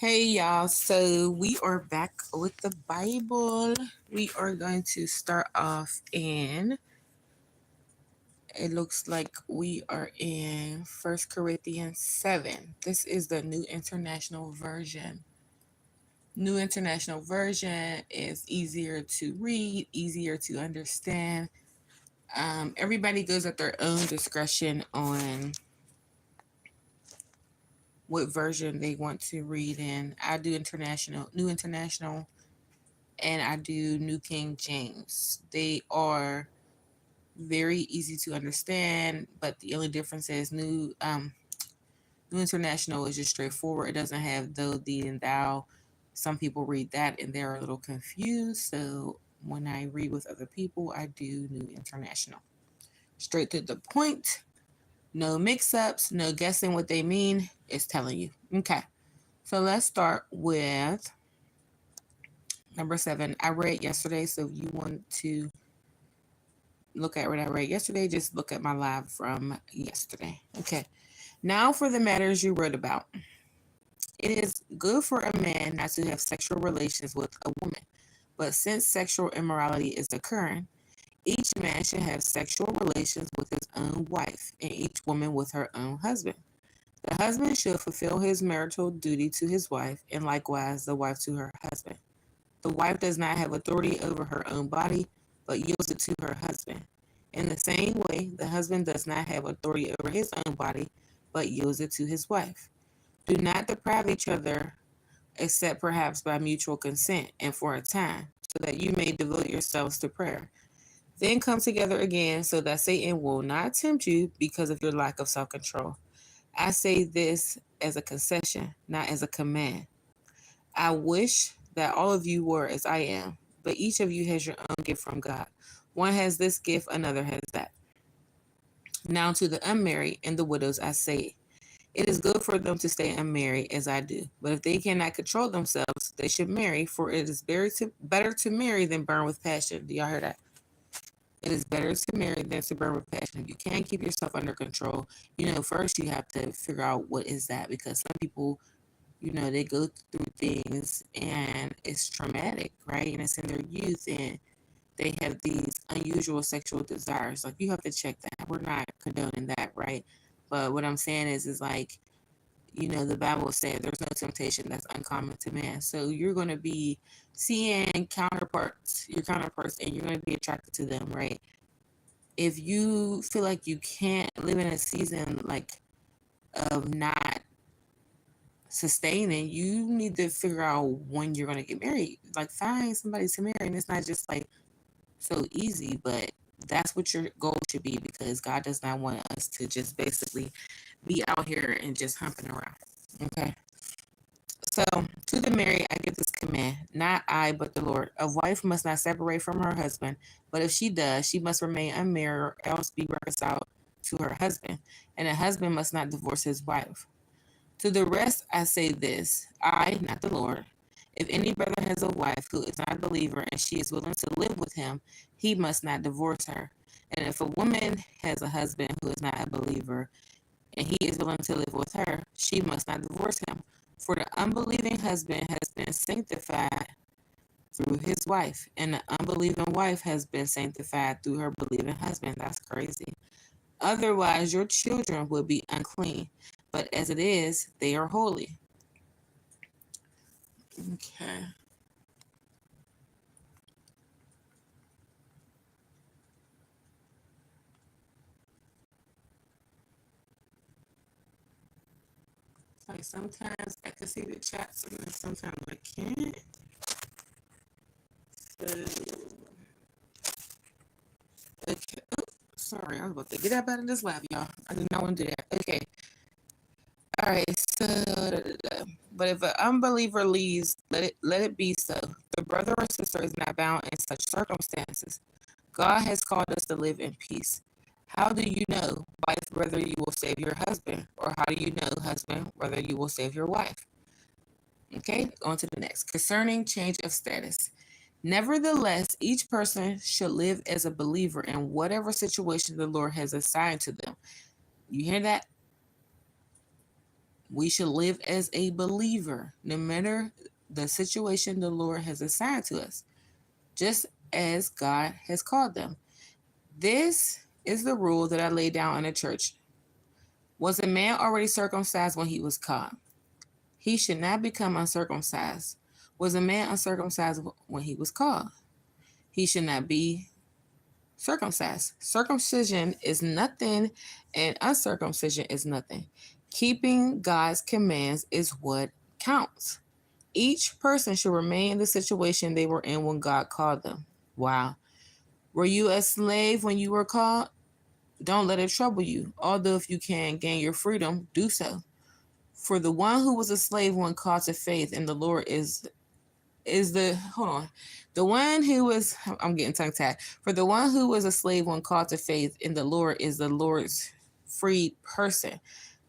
Hey y'all, so we are back with the Bible. We are going to start off in, it looks like we are in First Corinthians 7. This is the New International Version. New International Version is easier to read, easier to understand. Everybody goes at their own discretion on what version they want to read in. I do New International, and I do New King James. They are very easy to understand, but the only difference is New International is just straightforward. It doesn't have though, thee, and thou. Some people read that and they're a little confused. So when I read with other people, I do New International. Straight to the point. No mix-ups. No guessing what they mean. It's telling you. Okay. So let's start with number 7. I read yesterday, so if you want to look at what I read yesterday, just look at my live from yesterday. Okay. Now for the matters you wrote about. It is good for a man not to have sexual relations with a woman, but since sexual immorality is occurring, each man should have sexual relations with his own wife, and each woman with her own husband. The husband should fulfill his marital duty to his wife, and likewise the wife to her husband. The wife does not have authority over her own body, but yields it to her husband. In the same way, the husband does not have authority over his own body, but yields it to his wife. Do not deprive each other, except perhaps by mutual consent and for a time, so that you may devote yourselves to prayer. Then come together again, so that Satan will not tempt you because of your lack of self control. I say this as a concession, not as a command. I wish that all of you were as I am, but each of you has your own gift from God. One has this gift, another has that. Now to the unmarried and the widows I say, it is good for them to stay unmarried as I do. But if they cannot control themselves, they should marry, for it is better to marry than burn with passion. Do y'all hear that? It is better to marry than to burn with passion. If you can't keep yourself under control, first you have to figure out what is that, because some people, they go through things and it's traumatic, right? And it's in their youth and they have these unusual sexual desires. Like, you have to check that. We're not condoning that, right? But what I'm saying is like, the Bible said there's no temptation that's uncommon to man. So you're going to be seeing your counterparts, and you're going to be attracted to them, right? If you feel like you can't live in a season like of not sustaining, you need to figure out when you're going to get married. Like, find somebody to marry, and it's not just like so easy, but that's what your goal should be, because God does not want us to just basically be out here and just humping around. Okay. So, to the married, I give this command, not I, but the Lord. A wife must not separate from her husband, but if she does, she must remain unmarried or else be reconciled to her husband. And a husband must not divorce his wife. To the rest, I say this, I, not the Lord. If any brother has a wife who is not a believer and she is willing to live with him, he must not divorce her. And if a woman has a husband who is not a believer and he is willing to live with her, she must not divorce him. For the unbelieving husband has been sanctified through his wife, and the unbelieving wife has been sanctified through her believing husband. That's crazy. Otherwise, your children will be unclean, but as it is, they are holy. Okay. Like, sometimes I can see the chats and sometimes I can't. So, okay. Oh, sorry, I was about to get up out of this lab, y'all. I did not want to do that. Okay. All right. So, but if an unbeliever leaves, let it be so. The brother or sister is not bound in such circumstances. God has called us to live in peace. How do you know, wife, whether you will save your husband? Or how do you know, husband, whether you will save your wife? Okay, on to the next. Concerning change of status. Nevertheless, each person should live as a believer in whatever situation the Lord has assigned to them. You hear that? We should live as a believer, no matter the situation the Lord has assigned to us, just as God has called them. This is the rule that I laid down in the church. Was a man already circumcised when he was called? He should not become uncircumcised. Was a man uncircumcised when he was called? He should not be circumcised. Circumcision is nothing, and uncircumcision is nothing. Keeping God's commands is what counts. Each person should remain in the situation they were in when God called them. Wow. Were you a slave when you were called? Don't let it trouble you. Although if you can gain your freedom, do so. For the one who was a slave when called to faith in the Lord is the hold on. The one who was I'm getting tongue tied. For the one who was a slave when called to faith in the Lord is the Lord's freed person.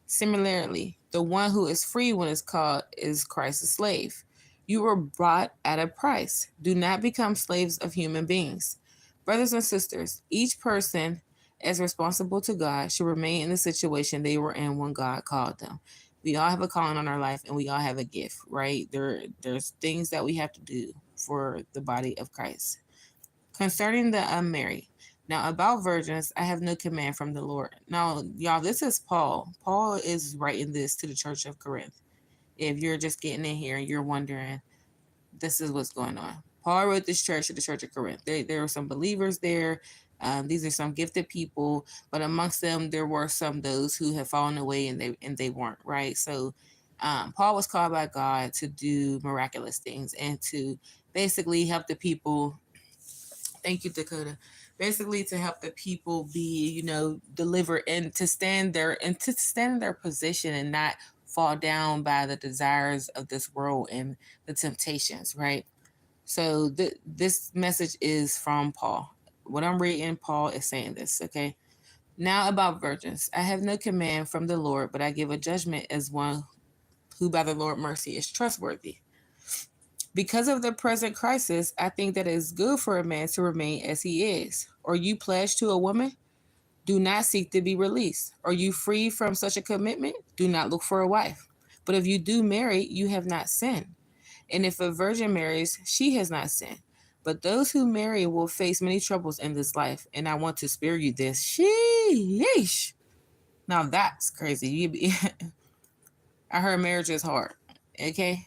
Similarly, the one who is free when it's called is Christ's slave. You were bought at a price. Do not become slaves of human beings. Brothers and sisters, each person, as responsible to God, should remain in the situation they were in when God called them. We all have a calling on our life, and we all have a gift, right? There's things that we have to do for the body of Christ. Concerning the unmarried. Now, about virgins, I have no command from the Lord. Now, y'all, this is Paul. Paul is writing this to the church of Corinth. If you're just getting in here and you're wondering, this is what's going on. Paul wrote this church to the church of Corinth. There were some believers there. These are some gifted people, but amongst them there were some those who had fallen away and they weren't, right. So Paul was called by God to do miraculous things and to basically help the people. Thank you, Dakota. Basically, to help the people be, delivered and to stand there and to stand in their position and not fall down by the desires of this world and the temptations, right? So this message is from Paul. What I'm reading, Paul is saying this, okay? Now about virgins. I have no command from the Lord, but I give a judgment as one who by the Lord mercy is trustworthy. Because of the present crisis, I think that it is good for a man to remain as he is. Are you pledged to a woman? Do not seek to be released. Are you free from such a commitment? Do not look for a wife. But if you do marry, you have not sinned. And if a virgin marries, she has not sinned. But those who marry will face many troubles in this life, and I want to spare you this. Sheesh. Now that's crazy. I heard marriage is hard. Okay?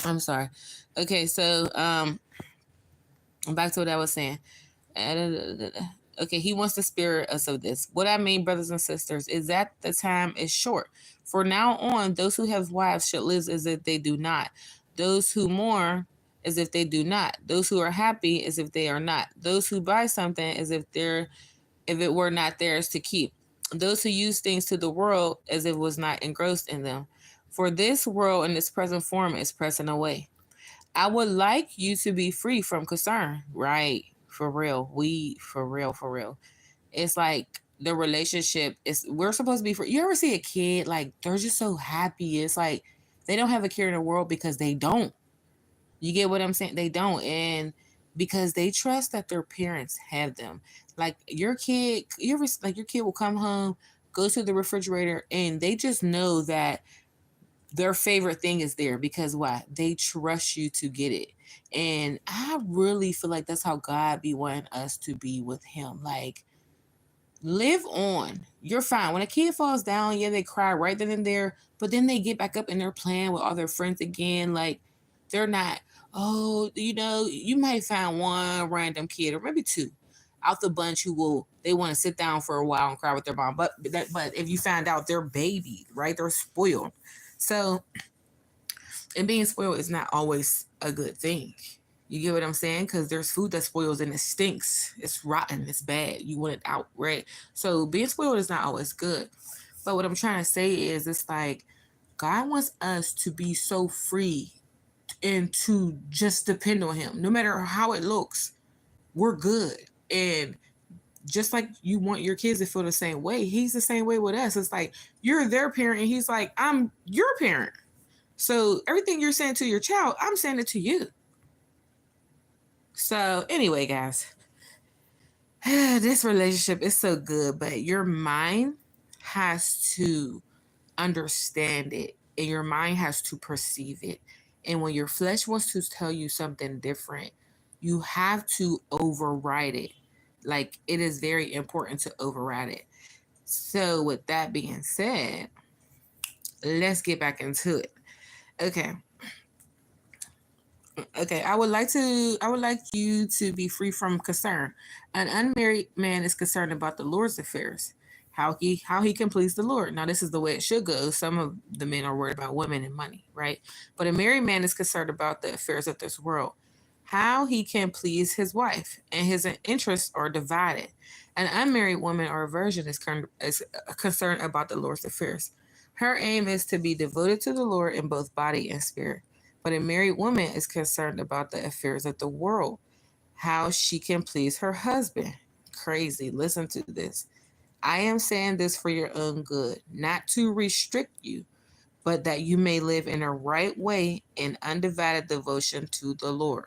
I'm sorry. Okay, so back to what I was saying. Okay, he wants to spare us of this. What I mean, brothers and sisters, is that the time is short. For now on, those who have wives should live as if they do not. Those who mourn as if they do not. Those who are happy as if they are not. Those who buy something as if it were not theirs to keep. Those who use things to the world as if it was not engrossed in them. For this world in its present form is pressing away. I would like you to be free from concern, right? For real. For real. It's like the relationship is, we're supposed to be free. You ever see a kid, like, they're just so happy. It's like they don't have a care in the world because they don't. You get what I'm saying? They don't. And because they trust that their parents have them. Like your kid, your kid will come home, go to the refrigerator, and they just know that their favorite thing is there because why? They trust you to get it. And I really feel like that's how God be wanting us to be with him. Like, live on. You're fine. When a kid falls down, yeah, they cry right then and there, but then they get back up and they're playing with all their friends again. Like, they're not, oh, you might find one random kid or maybe two out the bunch who they want to sit down for a while and cry with their mom. But if you find out they're babied, right? They're spoiled. So, and being spoiled is not always a good thing. You get what I'm saying? Because there's food that spoils and it stinks. It's rotten. It's bad. You want it out, right? So being spoiled is not always good. But what I'm trying to say is it's like God wants us to be so free and to just depend on him. No matter how it looks, we're good. And just like you want your kids to feel the same way, he's the same way with us. It's like you're their parent and he's like, I'm your parent. So everything you're saying to your child, I'm saying it to you. So anyway, guys, This relationship is so good, but your mind has to understand it and your mind has to perceive it. And when your flesh wants to tell you something different, you have to override it. Like, it is very important to override it. So, with that being said, let's get back into it. Okay. Okay, I would like you to be free from concern. An unmarried man is concerned about the Lord's affairs, how he can please the Lord. Now this is the way it should go. Some of the men are worried about women and money, right? But a married man is concerned about the affairs of this world, how he can please his wife, and his interests are divided. An unmarried woman or a virgin is concerned about the Lord's affairs. Her aim is to be devoted to the Lord in both body and spirit. But a married woman is concerned about the affairs of the world, how she can please her husband. Crazy. Listen to this. I am saying this for your own good, not to restrict you, but that you may live in a right way in undivided devotion to the Lord.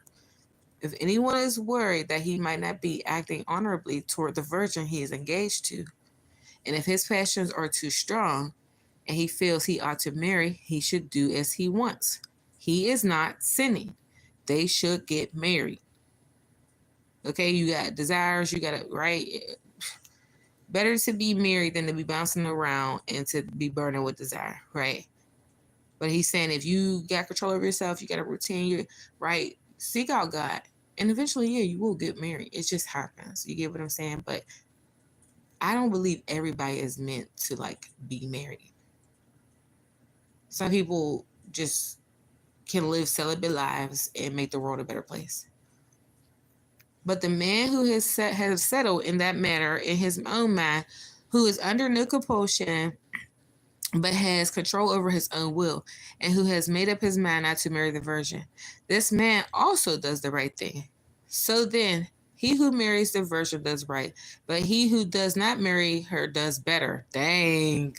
If anyone is worried that he might not be acting honorably toward the virgin he is engaged to, and if his passions are too strong and he feels he ought to marry, he should do as he wants. He is not sinning. They should get married. Okay, you got desires, you got to, right? Better to be married than to be bouncing around and to be burning with desire, right? But he's saying if you got control of yourself, you got a routine, you right, seek out God. And eventually, yeah, you will get married. It just happens. You get what I'm saying? But I don't believe everybody is meant to like be married. Some people just can live celibate lives and make the world a better place. But the man who has settled in that manner in his own mind, who is under no compulsion, but has control over his own will, and who has made up his mind not to marry the virgin, this man also does the right thing. So then, he who marries the virgin does right, but he who does not marry her does better. Dang.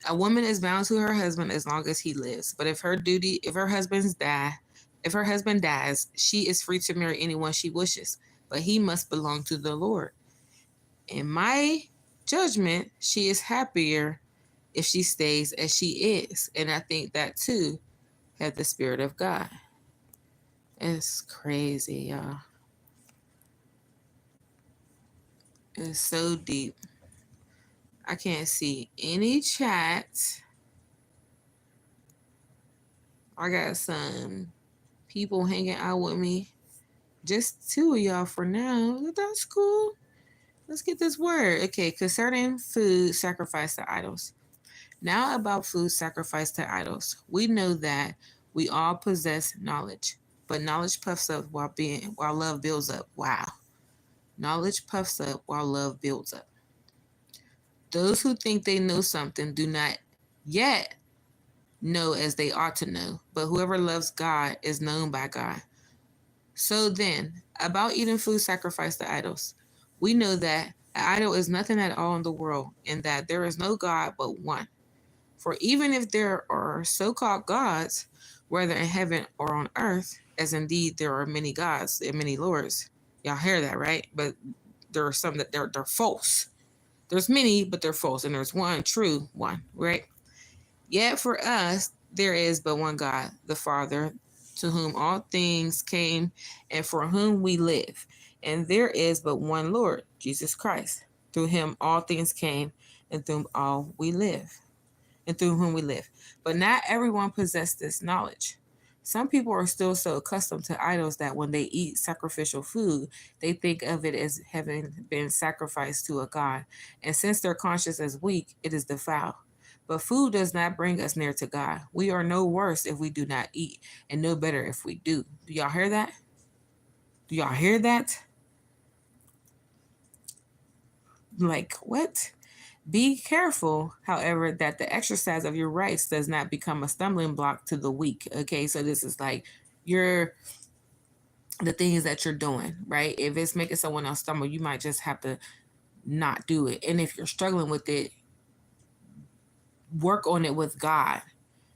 A woman is bound to her husband as long as he lives. But if her husband dies, she is free to marry anyone she wishes. But he must belong to the Lord. In my judgment, she is happier if she stays as she is. And I think that too has the Spirit of God. It's crazy, y'all. It's so deep. I can't see any chat. I got some people hanging out with me. Just two of y'all for now. That's cool. Let's get this word. Okay, concerning food sacrificed to idols. Now about food sacrificed to idols. We know that we all possess knowledge, but knowledge puffs up while love builds up. Wow. Knowledge puffs up while love builds up. Those who think they know something do not yet know as they ought to know, but whoever loves God is known by God. So then, about eating food sacrificed to idols, we know that an idol is nothing at all in the world, and that there is no God but one. For even if there are so-called gods, whether in heaven or on earth, as indeed there are many gods and many lords, y'all hear that, right? But there are some that they're false. There's many, but they're false, and there's one true one, right? Yet for us, there is but one God, the Father, to whom all things came and for whom we live. And there is but one Lord, Jesus Christ. Through him all things came and through all we live. And through whom we live. But not everyone possesses this knowledge. Some people are still so accustomed to idols that when they eat sacrificial food, they think of it as having been sacrificed to a god. And since their conscience is weak, it is defiled. But food does not bring us near to God. We are no worse if we do not eat, and no better if we do. Do y'all hear that? Do y'all hear that? Like, what? Be careful, however, that the exercise of your rights does not become a stumbling block to the weak. Okay, so this is like the things that you're doing, right? If it's making someone else stumble, you might just have to not do it. And if you're struggling with it, work on it with God.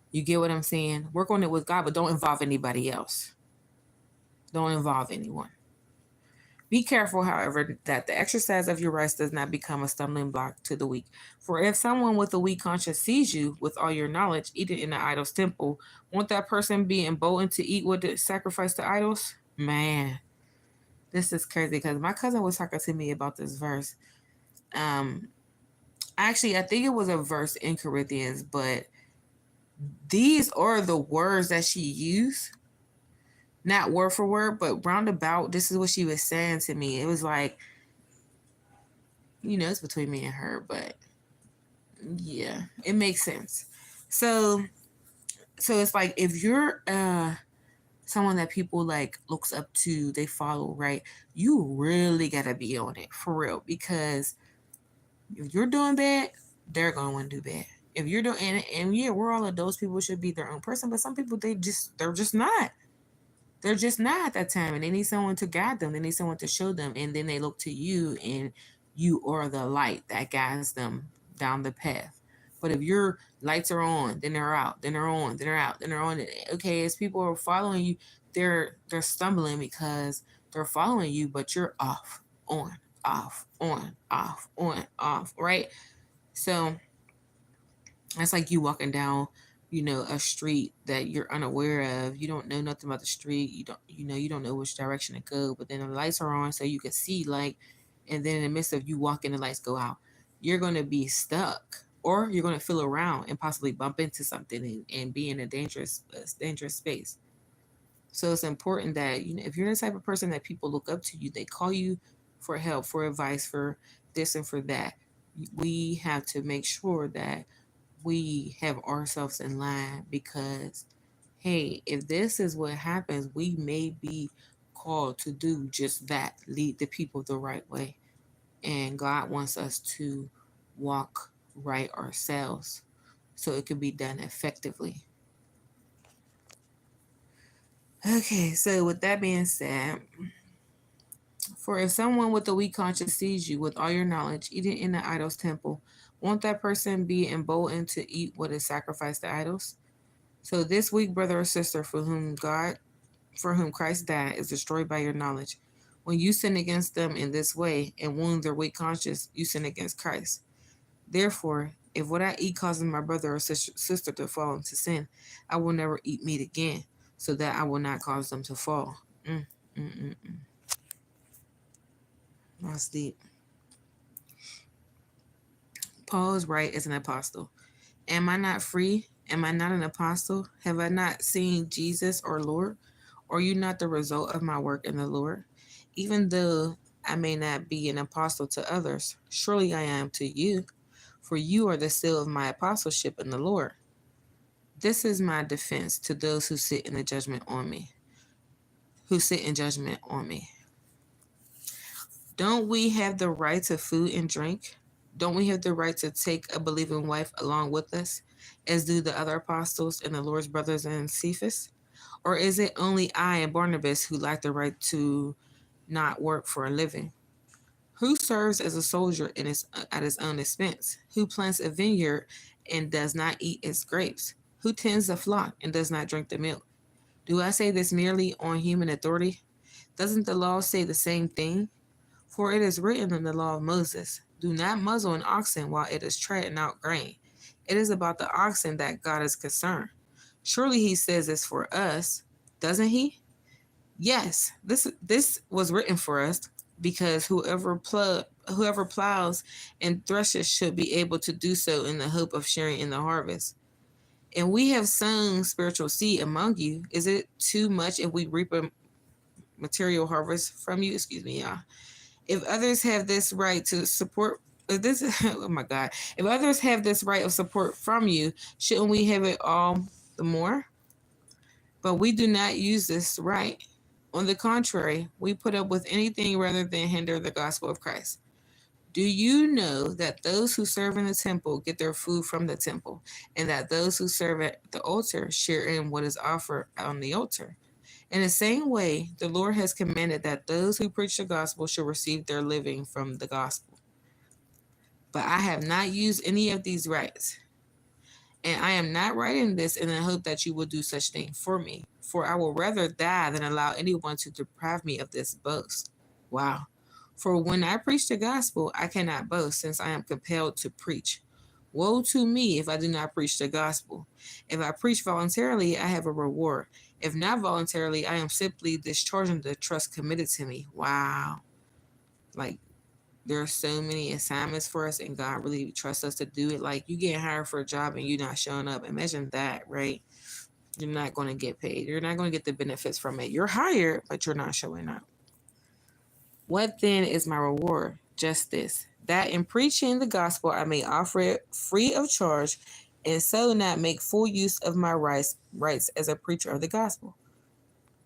You get what I'm saying? Work on it with God, but don't involve anybody else. Don't involve anyone. Be careful, however, that the exercise of your rights does not become a stumbling block to the weak. For if someone with a weak conscience sees you with all your knowledge eating in the idol's temple, won't that person be emboldened to eat what is sacrificed to idols? Man, this is crazy because my cousin was talking to me about this verse. Um, Actually, I think it was a verse in Corinthians, but these are the words that she used, not word for word, but roundabout. This is what she was saying to me. It was like, it's between me and her, but yeah, it makes sense. So, it's like if you're someone that people like looks up to, they follow, right? You really gotta be on it for real, because if you're doing bad, they're going to do bad. If you're doing, and yeah, we're all adults. People should be their own person, but some people they're just not. They're just not at that time, and they need someone to guide them. They need someone to show them, and then they look to you, and you are the light that guides them down the path. But if your lights are on, then they're out, then they're on, then they're out, then they're on. Okay, as people are following you, they're stumbling because they're following you, but you're off, on, off, on, off, on, off, right? So it's like you walking down, a street that you're unaware of. You don't know nothing about the street. You don't know which direction to go. But then the lights are on, so you can see, like, and then in the midst of you walking, the lights go out. You're gonna be stuck, or you're gonna feel around and possibly bump into something and be in a dangerous space. So it's important that if you're the type of person that people look up to you, they call you for help, for advice, for this and for that. We have to make sure that we have ourselves in line, because hey, if this is what happens, we may be called to do just that, lead the people the right way. And God wants us to walk right ourselves so it can be done effectively. Okay, so with that being said, for if someone with a weak conscience sees you with all your knowledge eating in the idol's temple, won't that person be emboldened to eat what is sacrificed to idols? So this weak brother or sister for whom Christ died is destroyed by your knowledge. When you sin against them in this way and wound their weak conscience, you sin against Christ. Therefore, if what I eat causes my brother or sister to fall into sin, I will never eat meat again, so that I will not cause them to fall. Mm, mm, mm, mm. That's deep. Paul is right as an apostle. Am I not free? Am I not an apostle? Have I not seen Jesus or Lord? Are you not the result of my work in the Lord? Even though I may not be an apostle to others, surely I am to you, for you are the seal of my apostleship in the Lord. This is my defense to those who sit in the judgment on me, who sit in judgment on me. Don't we have the right to food and drink? Don't we have the right to take a believing wife along with us, as do the other apostles and the Lord's brothers and Cephas? Or is it only I and Barnabas who lack the right to not work for a living? Who serves as a soldier at his own expense? Who plants a vineyard and does not eat its grapes? Who tends a flock and does not drink the milk? Do I say this merely on human authority? Doesn't the law say the same thing? For it is written in the law of Moses, do not muzzle an oxen while it is treading out grain. It is about the oxen that God is concerned. Surely he says this for us, doesn't he? Yes, this was written for us, because whoever plows and threshes should be able to do so in the hope of sharing in the harvest. And we have sown spiritual seed among you. Is it too much if we reap a material harvest from you? Excuse me, y'all. If others have this right to support this, oh my God, if others have this right of support from you, shouldn't we have it all the more? But we do not use this right. On the contrary, we put up with anything rather than hinder the gospel of Christ. Do you know that those who serve in the temple get their food from the temple, and that those who serve at the altar share in what is offered on the altar? In the same way, the Lord has commanded that those who preach the gospel should receive their living from the gospel. But I have not used any of these rights. And I am not writing this in the hope that you will do such thing for me, for I will rather die than allow anyone to deprive me of this boast. Wow. For when I preach the gospel, I cannot boast, since I am compelled to preach. Woe to me if I do not preach the gospel. If I preach voluntarily, I have a reward. If not voluntarily, I am simply discharging the trust committed to me. Wow. Like, there are so many assignments for us, and God really trusts us to do it. Like, you getting hired for a job and you not showing up. Imagine that, right? You're not going to get paid. You're not going to get the benefits from it. You're hired, but you're not showing up. What then is my reward? Just this, that in preaching the gospel I may offer it free of charge, and so not make full use of my rights as a preacher of the gospel.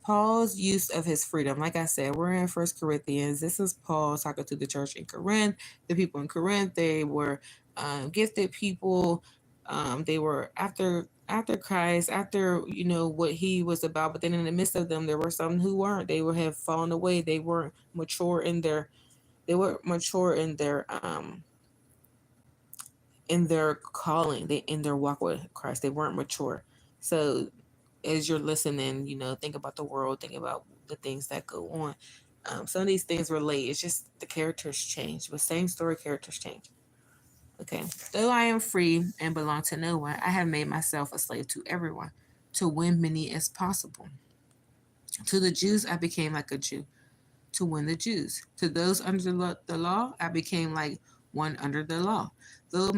Paul's use of his freedom. Like I said, we're in First Corinthians. This is Paul talking to the church in Corinth. The people in Corinth, they were gifted people. They were after Christ, after what he was about. But then in the midst of them, there were some who weren't. They would have fallen away. They weren't mature in their. They were mature in their calling. They in their walk with Christ. They weren't mature. So as you're listening, think about the world, think about the things that go on. Some of these things relate. It's just the characters change, but same story, characters change. Okay. Though I am free and belong to no one, I have made myself a slave to everyone to win many as possible. To the Jews, I became like a Jew to win the Jews. To those under the law, I became like one under the law. Though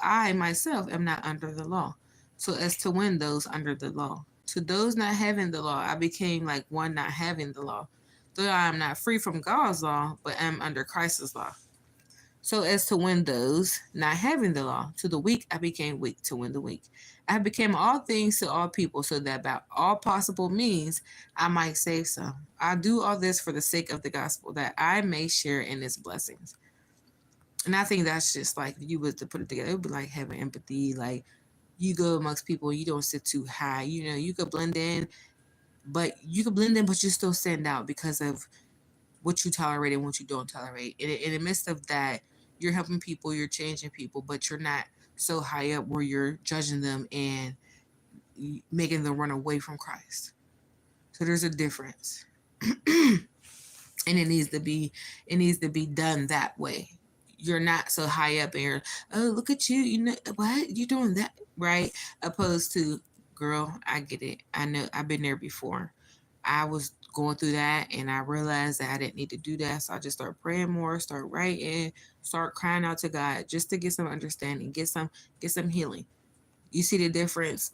I myself am not under the law, so as to win those under the law. To those not having the law, I became like one not having the law. Though I am not free from God's law, but am under Christ's law, so as to win those not having the law. To the weak, I became weak to win the weak. I became all things to all people, so that by all possible means I might save some. I do all this for the sake of the gospel, that I may share in its blessings. And I think that's just like, if you was to put it together, it would be like having empathy. Like, you go amongst people, you don't sit too high. You could blend in, but you still stand out because of what you tolerate and what you don't tolerate. In the midst of that, you're helping people, you're changing people, but you're not so high up where you're judging them and making them run away from Christ. So there's a difference. And it needs to be done that way. You're not so high up and you're, oh, look at you, what you're doing that, right? Opposed to, girl, I get it. I know, I've been there before. I was going through that and I realized that I didn't need to do that. So I just started praying more, start writing, start crying out to God just to get some understanding, get some healing. You see the difference.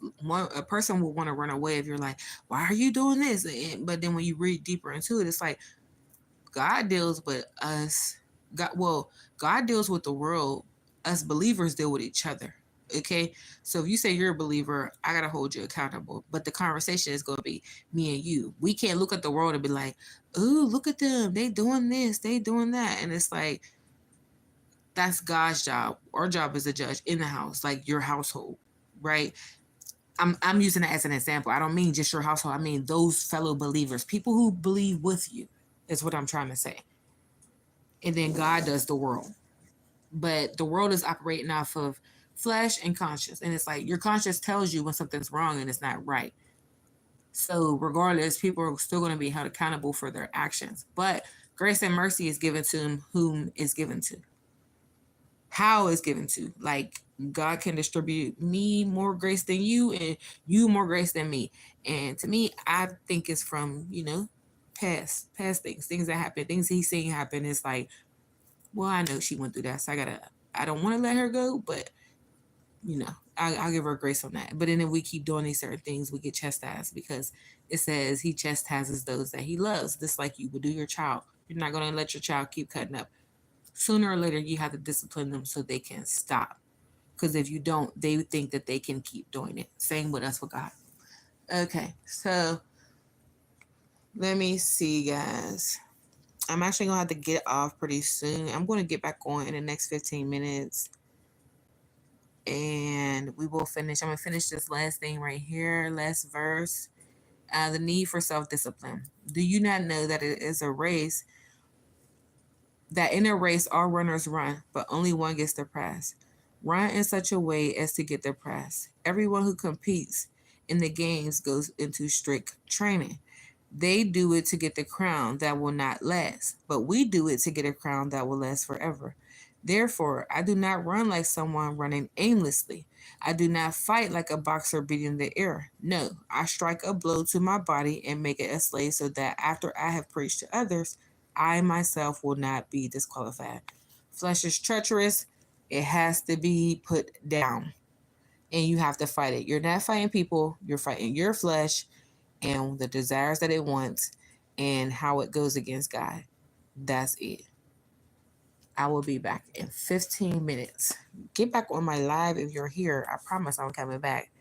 A person will want to run away if you're like, why are you doing this? But then when you read deeper into it, it's like God deals with us. God deals with the world. Us believers deal with each other. Okay, so if you say you're a believer, I gotta hold you accountable. But the conversation is gonna be me and you. We can't look at the world and be like, "Oh, look at them. They doing this. They doing that." And it's like, that's God's job. Our job is a judge in the house, like your household, right? I'm using it as an example. I don't mean just your household. I mean those fellow believers, people who believe with you. Is what I'm trying to say. And then God does the world. But the world is operating off of flesh and conscience. And it's like your conscience tells you when something's wrong and it's not right. So regardless, people are still going to be held accountable for their actions. But grace and mercy is given to whom is given to. How is given to. Like, God can distribute me more grace than you and you more grace than me. And to me, I think it's from, past things that happen, things he's seen happen. It's like, well, I know she went through that, so I don't want to let her go, but I'll give her grace on that. But then if we keep doing these certain things, we get chastised because it says he chastises those that he loves, just like you would do your child. You're not going to let your child keep cutting up. Sooner or later, you have to discipline them so they can stop. Because if you don't, they think that they can keep doing it. Same with us with God. Okay, so let me see, guys. I'm actually going to have to get off pretty soon. I'm going to get back on in the next 15 minutes. And we will finish. I'm going to finish this last thing right here, last verse. The need for self-discipline. Do you not know that it is a race, that in a race all runners run, but only one gets the prize? Run in such a way as to get the prize. Everyone who competes in the games goes into strict training. They do it to get the crown that will not last, but we do it to get a crown that will last forever. Therefore, I do not run like someone running aimlessly. I do not fight like a boxer beating the air. No, I strike a blow to my body and make it a slave so that after I have preached to others, I myself will not be disqualified. Flesh is treacherous, it has to be put down, and you have to fight it. You're not fighting people, you're fighting your flesh and the desires that it wants and how it goes against God. That's it. I will be back in 15 minutes. Get back on my live if you're here. I promise I'm coming back.